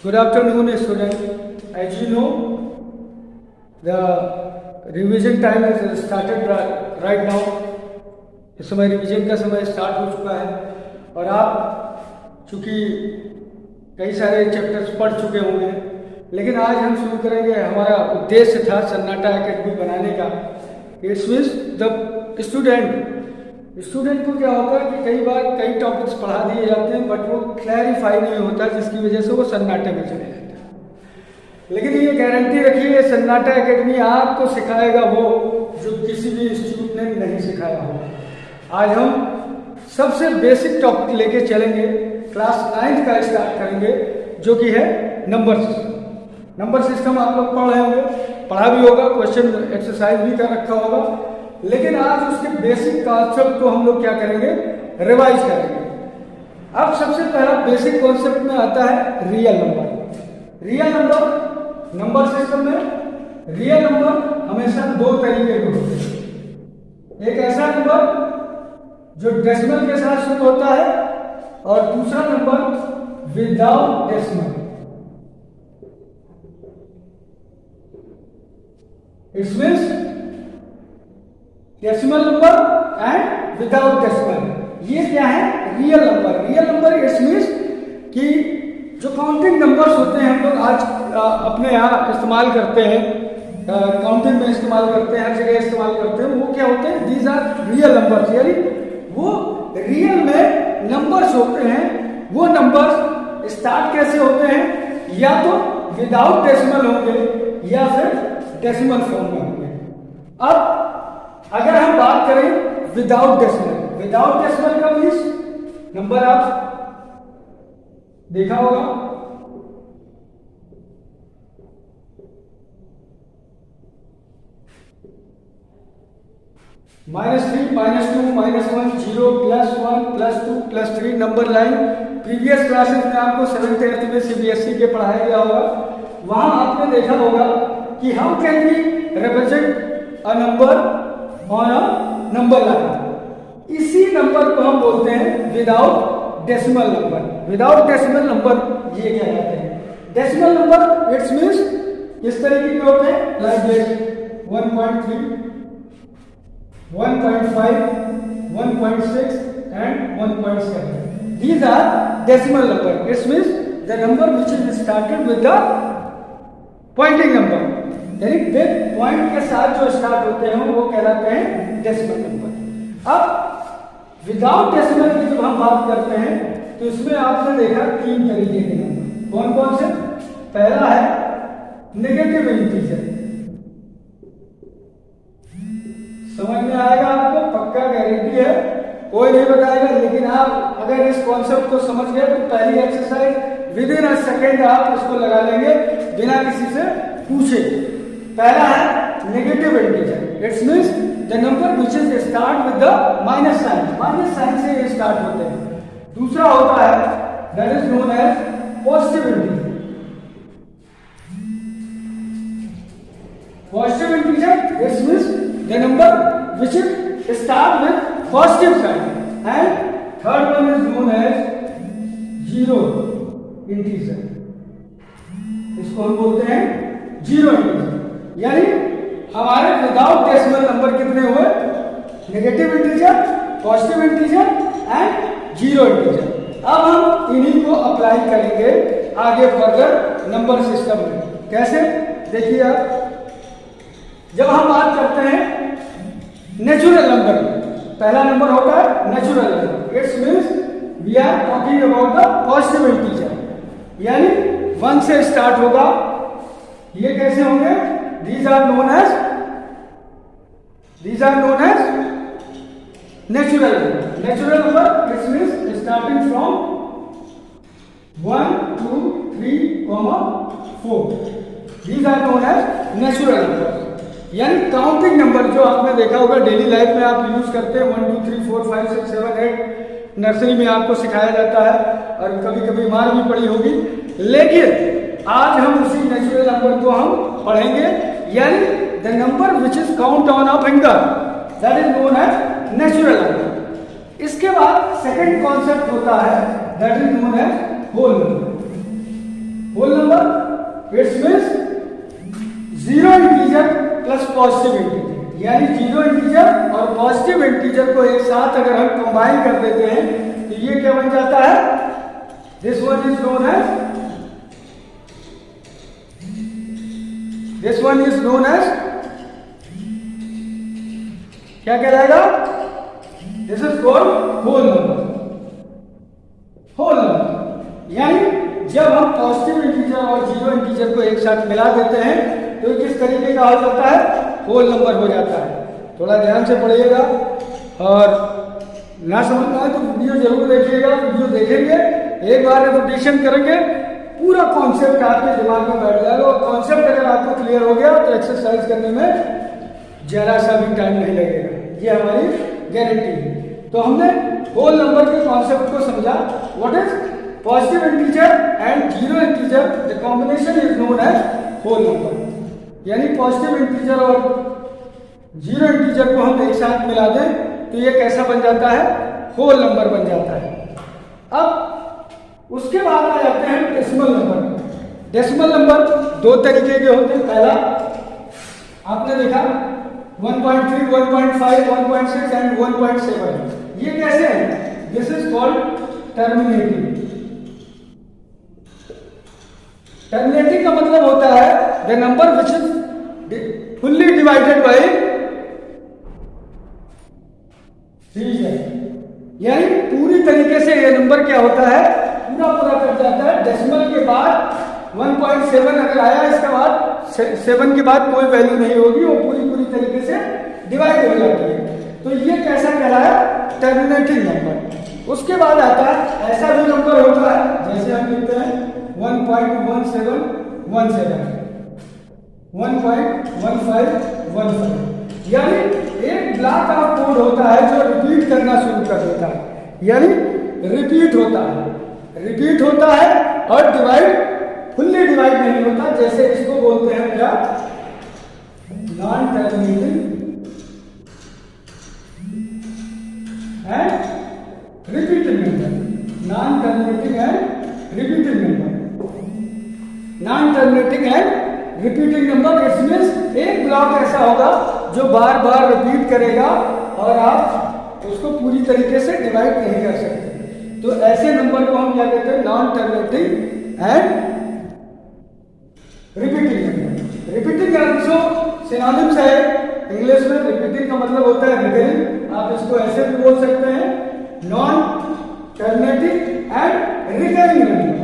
Good afternoon, students. As you know, the revision time is started right now. इस समय revision का समय start हो चुका है और आप चूँकि कई सारे चैप्टर्स पढ़ चुके होंगे, लेकिन आज हम शुरू करेंगे। हमारा उद्देश्य था सन्नाटा एकेडमी बनाने का। इट्स मीन्स द स्टूडेंट को क्या होता है कि कई बार कई टॉपिक्स पढ़ा दिए जाते हैं बट वो क्लैरिफाई नहीं होता, जिसकी वजह से वो सन्नाटे में चले जाते हैं। लेकिन ये गारंटी रखिए, सन्नाटा एकेडमी आपको सिखाएगा वो जो किसी भी इंस्टीट्यूट ने नहीं सिखाया हो। आज हम सबसे बेसिक टॉपिक लेके चलेंगे, क्लास 9th का स्टार्ट करेंगे, जो कि है नंबर सिस्टम। नंबर सिस्टम आप लोग पढ़ रहे होंगे, पढ़ा भी होगा, क्वेश्चन एक्सरसाइज भी कर रखा होगा, लेकिन आज उसके बेसिक कॉन्सेप्ट को हम लोग क्या करेंगे, रिवाइज करेंगे। अब सबसे पहला बेसिक कॉन्सेप्ट में आता है real number. Real number, number system में रियल नंबर हमेशा दो तरीके के होते हैं। एक ऐसा नंबर जो डेसिमल के साथ शुरू होता है और दूसरा number without decimal. It's means decimal number and without decimal. ये क्या है, real number. Real number it's means कि जो काउंटिंग नंबर्स होते हैं हम लोग आज अपने यहाँ इस्तेमाल करते हैं, काउंटिंग में इस्तेमाल करते हैं, हर जगह इस्तेमाल करते हैं, वो क्या होते हैं, दीज आर रियल नंबर्स। यानी वो रियल में नंबर्स होते हैं। वो नंबर्स स्टार्ट कैसे होते हैं, या तो विदाउट डेसिमल होंगे या फिर डेसिमल फॉर्म में होंगे। अब अगर हम बात करें विदाउट डेसिमल, विदाउट डेसिमल का मीन्स नंबर आप देखा होगा, -3, -2, -1, 0, +1, +2, +3 नंबर लाइन। प्रीवियस क्लासेस में आपको 7th 8th में CBSE के पढ़ाया गया होगा। वहां आपने देखा होगा कि how can we represent a number on a number line. इसी नंबर को हम बोलते हैं without decimal number. Without decimal number ये क्या कहते हैं, डेसिमल नंबर इट्स मीन्स इस तरीके के होते हैं, like 1.3, 1.5, 1.6 and 1.7. These are decimal number. It means the number which is started with the pointing number. यानी बिग पॉइंट के साथ जो स्टार्ट होते हैं वो कहलाते हैं डेसिमल नंबर। अब विदाउट डेसिमल की जब हम बात करते हैं तो इसमें आपने देखा 3 तरीके के नंबर। कौन कौन से? पहला है नेगेटिव इंटीजर। समझ में आएगा आपको, पक्का गारंटी है, कोई नहीं बताएगा। लेकिन आप अगर इस कॉन्सेप्ट को समझ गए तो पहली exercise with in a second आप इसको लगा लेंगे बिना किसी से पूछे। पहला है negative integer. It's means the number which is start with the minus sign. Minus sign से ये स्टार्ट होते हैं। दूसरा होता है that is known as positive integer. Positive integer it's means the number which is start with positive sign, and third one is known as zero integer. इसको हम बोलते हैं जीरो इंटीजर। यानी हमारे विदाउट डेसिमल नंबर कितने हुए, negative integer, positive integer and zero integer. अब हम इन्हीं को अप्लाई करेंगे आगे फर्दर नंबर सिस्टम में। कैसे, देखिए आप, जब हम बात करते हैं नेचुरल नंबर, पहला नंबर होता है natural number. It's means we are talking about the positive integer, यानी 1 से स्टार्ट होगा। ये कैसे होंगे, these are known as natural number. Natural number it's means starting from 1, 2, 3, 4। These are known as natural number. यानी counting number जो आपने देखा होगा डेली लाइफ में आप यूज करते हैं, 1, 2, 3, 4, 5, 6, 7, 8 नर्सरी में आपको सिखाया जाता है और कभी कभी मार भी पड़ी होगी। लेकिन आज हम उसी नेचुरल नंबर को हम पढ़ेंगे, यानी the number which is count on a finger, that is known as natural number. इसके बाद सेकंड कॉन्सेप्ट होता है that is known as whole number. Whole number, it's means zero integer plus positive integer, यानी zero integer और positive integer को एक साथ अगर हम कंबाइन कर देते हैं तो ये क्या बन जाता है, this one is known as क्या कहलाएगा, this is called whole number. Whole number यानी जब हम पॉजिटिव इंटीजर और जीरो इंटीजर को एक साथ मिला देते हैं तो किस तरीके का हो जाता है, होल नंबर हो जाता है। थोड़ा ध्यान से पढ़िएगा और ना समझ में आए तो वीडियो जरूर देखिएगा। वीडियो देखेंगे, एक बार रिपीटेशन करेंगे, पूरा कॉन्सेप्ट आपके दिमाग में बैठ जाएगा और कॉन्सेप्ट अगर आपको क्लियर हो गया तो एक्सरसाइज करने में जरा सा भी टाइम नहीं लगेगा, ये हमारी गारंटी है। तो हमने होल नंबर के कॉन्सेप्ट को समझा। What is positive integer and zero integer, the combination is known as whole number, यानी पॉजिटिव इंटीजर और जीरो इंटीजर को हम एक साथ मिला दें तो ये कैसा बन जाता है, होल नंबर बन जाता है। अब उसके बाद आ जाते हैं डेसिमल नंबर। डेसिमल नंबर दो तरीके के होते हैं। पहला आपने देखा 1.3, 1.5, 1.6 एंड 1.7, ये कैसे है, this is called terminating. Terminating का मतलब होता है the number which is fully divided by 3, यानी पूरी तरीके से ये नंबर क्या होता है, पूरा कट जाता है। डेसिमल के बाद 1.7 अगर आया, इसके बाद 7 के बाद कोई वैल्यू नहीं होगी, वो पूरी तरीके से डिवाइड हो जाती है। तो ये कैसा कहलाया, टर्मिनेटिंग नंबर। उसके बाद आता है ऐसा भी नंबर होता है जैसे हम लिखते हैं 1.1717, 1.1515, यानी एक ब्लॉक ऑफ कोड होता है जो रिपीट करना शुरू कर देता है, यानी रिपीट होता है और डिवाइड फुल्ली डिवाइड नहीं होता। जैसे इसको बोलते हैं क्या, non terminating and repeating number. Non terminating and repeating number, non terminating and repeating number, it's means एक ब्लॉक ऐसा होगा जो बार बार रिपीट करेगा और आप उसको पूरी तरीके से डिवाइड नहीं कर सकते। तो ऐसे नंबर को हम क्या कहते हैं, non terminating and repeating number. Repeating also synonyms है इंग्लिश में। रिपीटिंग का मतलब होता है रिकरिंग, आप इसको ऐसे भी बोल सकते हैं, non terminating and recurring number.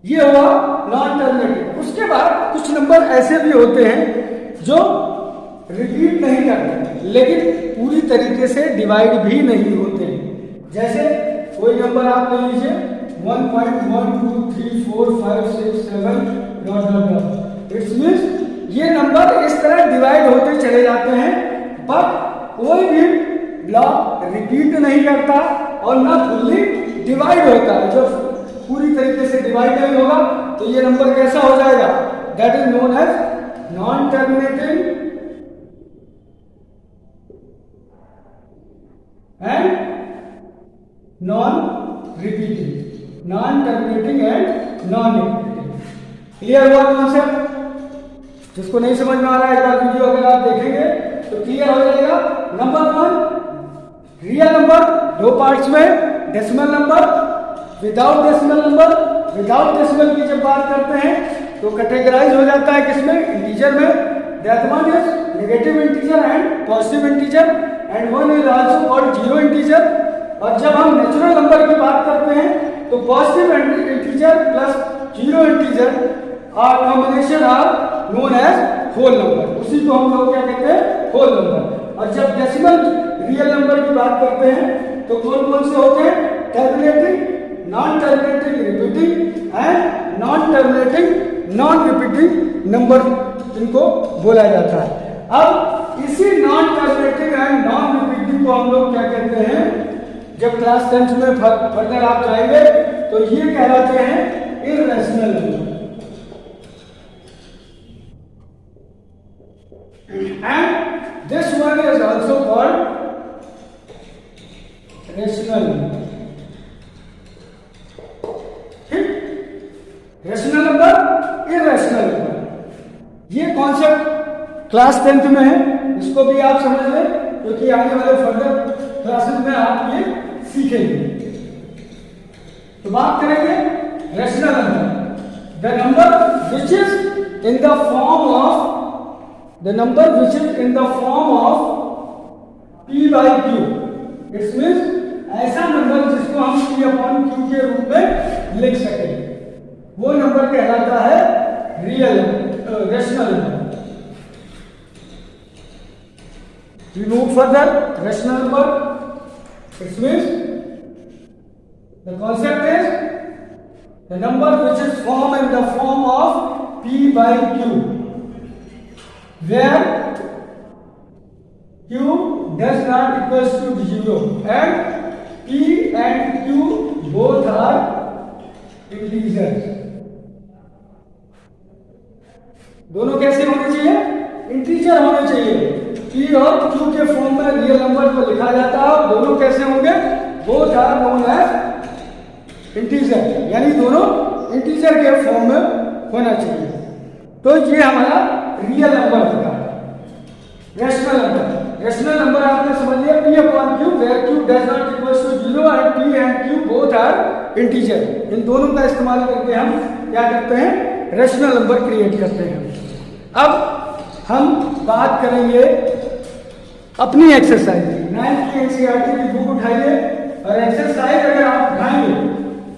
ये हुआ नॉन टर्मिनेटिंग। उसके बाद कुछ नंबर ऐसे भी होते हैं जो रिपीट नहीं करते लेकिन पूरी तरीके से डिवाइड भी नहीं होते। जैसे कोई नंबर आप ले लीजिए 1.1234567 इट्स मींस ये नंबर इस तरह डिवाइड होते चले जाते हैं, बट कोई भी ब्लॉक रिपीट नहीं करता और ना फुल्ली डिवाइड होता है। जब पूरी तरीके से डिवाइड नहीं होगा तो ये नंबर कैसा हो जाएगा, that is known as non terminating and non repeating, non terminating and non repeating. Clear हुआ कॉन्सेप्ट? जिसको नहीं समझ में आ रहा है एक बार वीडियो अगर आप देखेंगे तो क्लियर हो जाएगा। नंबर 1 रियल नंबर, दो पार्ट्स में, decimal number, without decimal number. Without decimal की जब बात करते हैं तो कैटेगराइज हो जाता है किसमें, इंटीजर में। That one is negative integer and positive integer and one is also called zero integer. और जब हम नेचुरल नंबर की बात करते हैं तो positive integer plus zero integer are combination are known as whole number, उसी को हम लोग क्या कहते हैं, होल नंबर। और जब डेसिमल रियल नंबर की बात करते हैं तो कौन कौन से होते हैं, terminating, non terminating, repeating and non terminating non repeating number इनको बोला जाता है। अब इसी non terminating and non repeating को हम लोग क्या कहते हैं, जब क्लास 10 में फर्दर आप जाएंगे तो ये कहलाते हैं irrational number. And this one is also called rational number. Concept class 10th में है, इसको भी आप समझ लें क्योंकि आने वाले फर्दर क्लासेस में आप ये सीखेंगे। तो बात करेंगे rational number, the number which is in the form of P by Q। It means ऐसा नंबर जिसको हम P अपॉन Q के रूप में लिख सकें, वो नंबर कहलाता है rational number. We move further, rational number, it means the concept is the number which is formed in the form of P by Q, where Q does not equals to 0 and P and Q both are integers। दोनों कैसे होने चाहिए? Integer होने चाहिए। P और Q के form में real number को लिखा जाता है और दोनों कैसे होंगे? Both are known as integer, यानी दोनों इंटीजर के फॉर्म में होना चाहिए। तो ये हमारा रियल नंबर होता है। रैशनल नंबर आपने समझ लिया, P upon Q where Q does not equals to 0 and P and Q both are integer. इन दोनों का इस्तेमाल करके हम क्या करते हैं? रैशनल नंबर क्रिएट करते हैं। अब हम बात करेंगे अपनी एक्सरसाइज। 9th की एनसीईआरटी की बुक उठाइए और एक्सरसाइज अगर आप उठाएंगे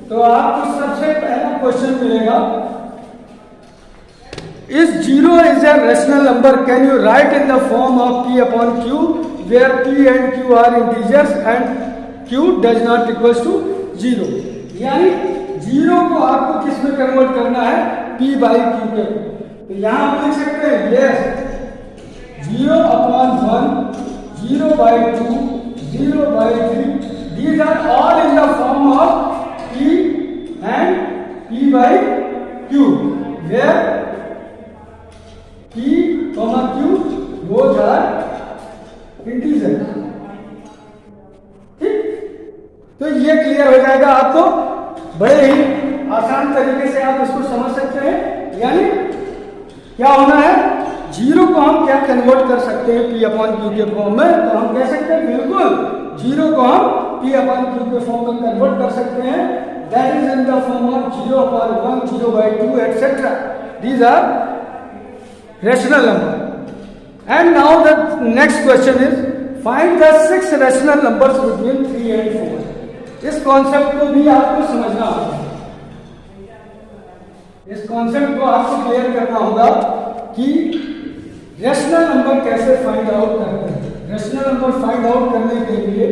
तो आपको सबसे पहला क्वेश्चन मिलेगा, is 0 is a rational number, can you write in the form of P upon Q where P and Q are integers and Q does not equals to 0। यानी 0 को आपको किस में कन्वर्ट करना है? P बाई Q के। तो यहां आप लिख सकते हैं yes 0 upon 1, 0 by 2, 0 by 3, these are all in the form of P and P by Q, where P, Q both are integer। ठीक, तो ये क्लियर हो जाएगा आपको, बड़े ही आसान तरीके से आप इसको समझ सकते हैं। यानी क्या होना है? 0 को हम क्या कन्वर्ट कर सकते हैं P अपॉन Q के फॉर्म में? तो हम कह सकते हैं बिल्कुल 0 को हम P अपॉन Q के फॉर्म में कन्वर्ट कर सकते हैं। That is in the form of 0 upon 1, 0 by 2 etcetera. These are rational number. And now the next question is find the 6 rational numbers between 3 and 4। इस कॉन्सेप्ट को भी आपको समझना होगा, इस कॉन्सेप्ट को आपको क्लियर करना होगा कि रैशनल नंबर कैसे फाइंड आउट करते हैं। रैशनल नंबर फाइंड आउट करने के लिए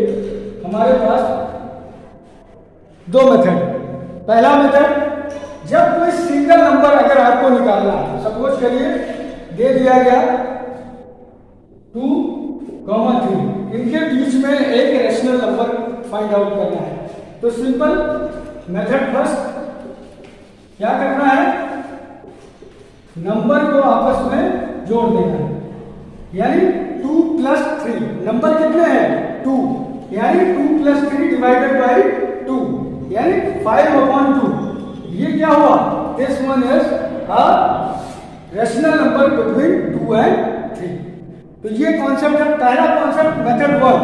हमारे पास दो मेथड। पहला मेथड, जब कोई सिंगल नंबर अगर आपको निकालना है, सपोज करिए दे दिया गया 2, 3, इनके बीच में एक रैशनल नंबर फाइंड आउट करना है। तो सिंपल मेथड फर्स्ट क्या करना है? नंबर को आपस में जोड़ देना है, यानी 2 + 3। नंबर कितने हैं? 2, यानी 2 + 3 डिवाइडेड बाई 2, यानी 5/2। ये क्या हुआ? This one is a rational number between 2 and 3। तो ये कॉन्सेप्ट है पहला concept, method 1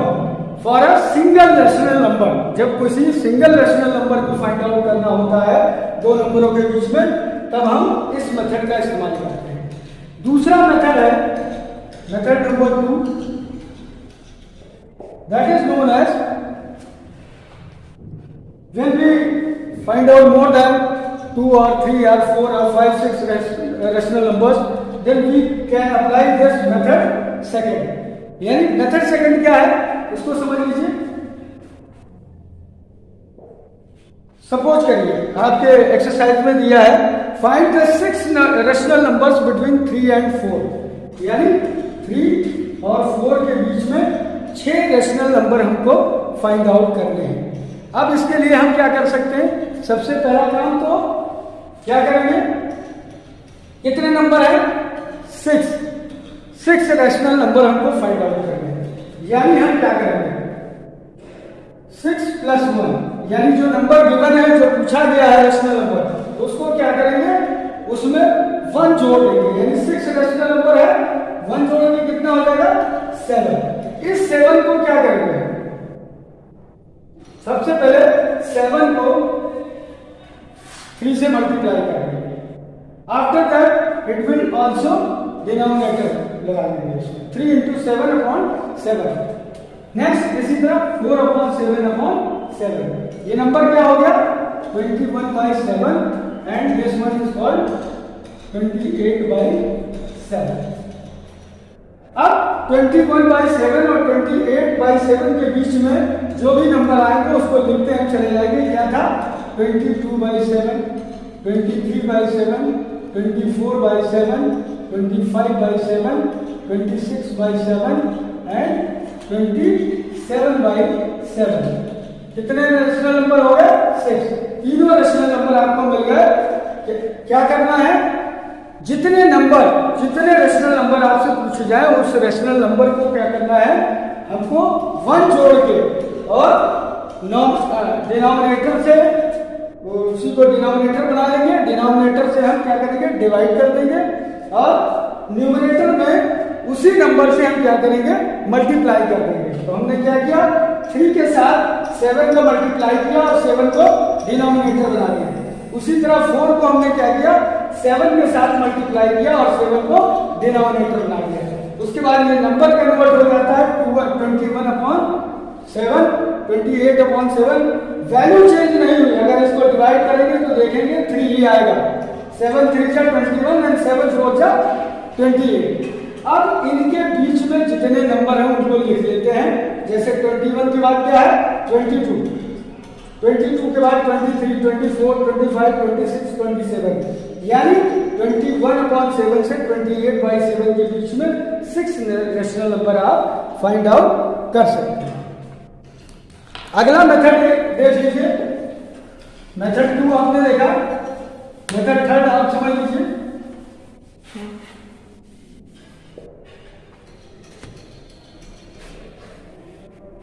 for a single rational number. जब किसी सिंगल रैशनल नंबर को फाइंड आउट करना होता है दो नंबरों के बीच में, तब हम इस मेथड का इस्तेमाल करते हैं। दूसरा मेथड है method number 2, that is known as when we find out more than 2 or 3 or 4 or 5, 6 rational numbers, then we can apply this method second। यानी मेथड सेकंड क्या है इसको समझ लीजिए। सपोज करिए आपके एक्सरसाइज में दिया है find the 6 rational numbers between 3 and 4, यानी 3 और 4 के बीच में 6 रैशनल नंबर हमको फाइंड आउट करने हैं। अब इसके लिए हम क्या कर सकते हैं? सबसे पहला काम तो क्या करेंगे? कितने नंबर है? 6 रैशनल नंबर हमको फाइंड आउट करने हैं। यानी हम क्या करेंगे? 6 + 1, यानी जो नंबर गिवन है, जो पूछा गया है रैशनल नंबर, उसको क्या करेंगे? उसमें 1 जोड़ देंगे, यानी 6 रेशनल नंबर है, 1 जोड़ेंगे कितना हो जाएगा 7। इस 7 को क्या करेंगे, सबसे पहले 7 को 3 से मल्टीप्लाई करेंगे। After that it will also denominator लगा देंगे, 3 into 7/7। नेक्स्ट इसी तरह 4/7/7। ये नंबर क्या हो गया 21/7 and this one is called 28/7। अब 21/7 और 28/7 के बीच में जो भी नंबर आएंगे उसको लिखते हैं चले जाएंगे। क्या था 22/7, 23/7, 24/7, 25/7, 26/7 एंड 27/7। कितने रेशनल नंबर हो गए 6। तीनों रेशनल नंबर आपको मिल गए। क्या करना है, जितने रेशनल नंबर आपसे पूछे जाए उस रेशनल नंबर को क्या करना है, हमको 1 जोड़ के और डिनोमिनेटर से उसी को डिनोमिनेटर बना लेंगे। डिनोमिनेटर से हम क्या करेंगे डिवाइड कर देंगे और न्यूमरेटर में उसी नंबर से हम क्या करेंगे मल्टीप्लाई कर देंगे। तो हमने क्या किया 3 के साथ 7 को मल्टीप्लाई किया और 7 को डिनोमिनेटर बना दिया। उसी तरह 4 को हमने क्या किया 7 के साथ मल्टीप्लाई किया और 7 को डिनोमिनेटर बना दिया। उसके बाद ये नंबर कन्वर्ट हो जाता है 21/7, 28/7। वैल्यू चेंज नहीं हुई, अगर इसको डिवाइड करेंगे तो देखेंगे 3 ही आएगा। 7 3 जा 21 एंड 7 4 जा 28। अब इनके बीच में जितने नंबर हैं उनको लिख लेते हैं। जैसे 21 के बाद क्या है 22, 22 के बाद 23, 24, 25, 26, 27। यानी 21/7 से 28/7 के बीच में 6 रेशनल नंबर आप फाइंड आउट कर सकते हैं। अगला मेथड देख लीजिए, मेथड 2 आपने देखा, मेथड 3 आप समझ लीजिए।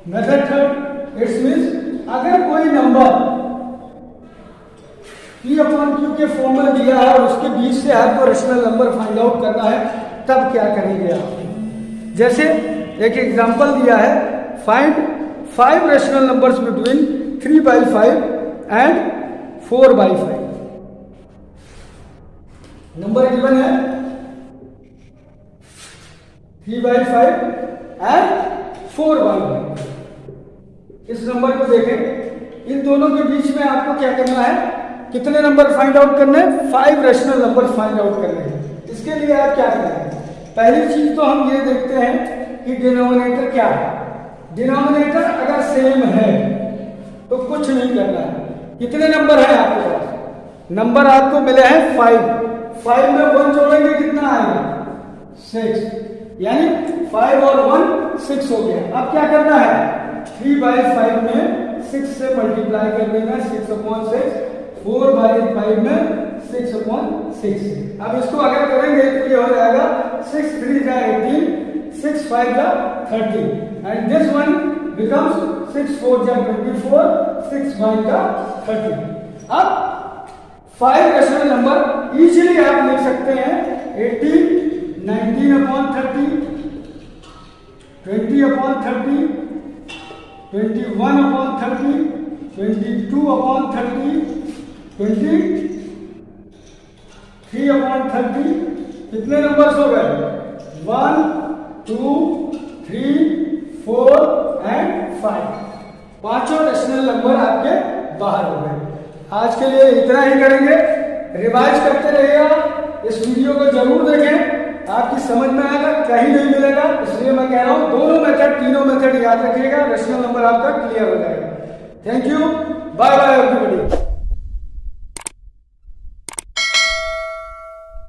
मेथड 3 इट्स मीन्स अगर कोई नंबर P/Q के फॉर्म में दिया है और उसके बीच से आपको रेशनल नंबर फाइंड आउट करना है तब क्या करेंगे आप। जैसे एक एग्जांपल दिया है, find 5 rational numbers between 3/5 and 4/5। Number given है 3/5 एंड 4/5। इस नंबर को देखें, इन दोनों के बीच में आपको क्या करना है, कितने नंबर फाइंड आउट करने हैं 5 रेशनल नंबर फाइंड आउट करने हैं। इसके लिए आप क्या करेंगे, पहली चीज तो हम ये देखते हैं कि डिनोमिनेटर क्या है। डिनोमिनेटर अगर सेम है तो कुछ नहीं करना है। कितने नंबर है आपके पास, नंबर आपको मिले हैं 5 में 1 जोड़ेंगे कितना आएगा 6, यानी 5 और 1 6 हो गया। अब क्या करना है 3/5 में 6 से मल्टीप्लाई कर देना 6/6, 4/5 में 6/6। अब इसको अगर करेंगे तो ये हो जाएगा 6 3 जा 18, 6 5 जा 30 एंड दिस वन बिकम्स 6 4 जा 24, 6 5 जा 30। अब 5 रेशनल नंबर इजीली आप लिख सकते हैं 18, 19/30, 20/30, 21/30, 22/30, 23/30। कितने नंबर्स हो गए 1 2 3 4 एंड 5। पांचों रेशनल नंबर आपके बाहर हो गए। आज के लिए इतना ही करेंगे, रिवाइज करते रहिएगा, इस वीडियो को जरूर देखें, आपकी समझ में आएगा, कहीं नहीं मिलेगा। इसलिए मैं कह रहा हूं दोनों मेथड तीनों मेथड याद रखिएगा, रेशनल नंबर आपका क्लियर हो जाएगा। Thank you, bye bye everybody.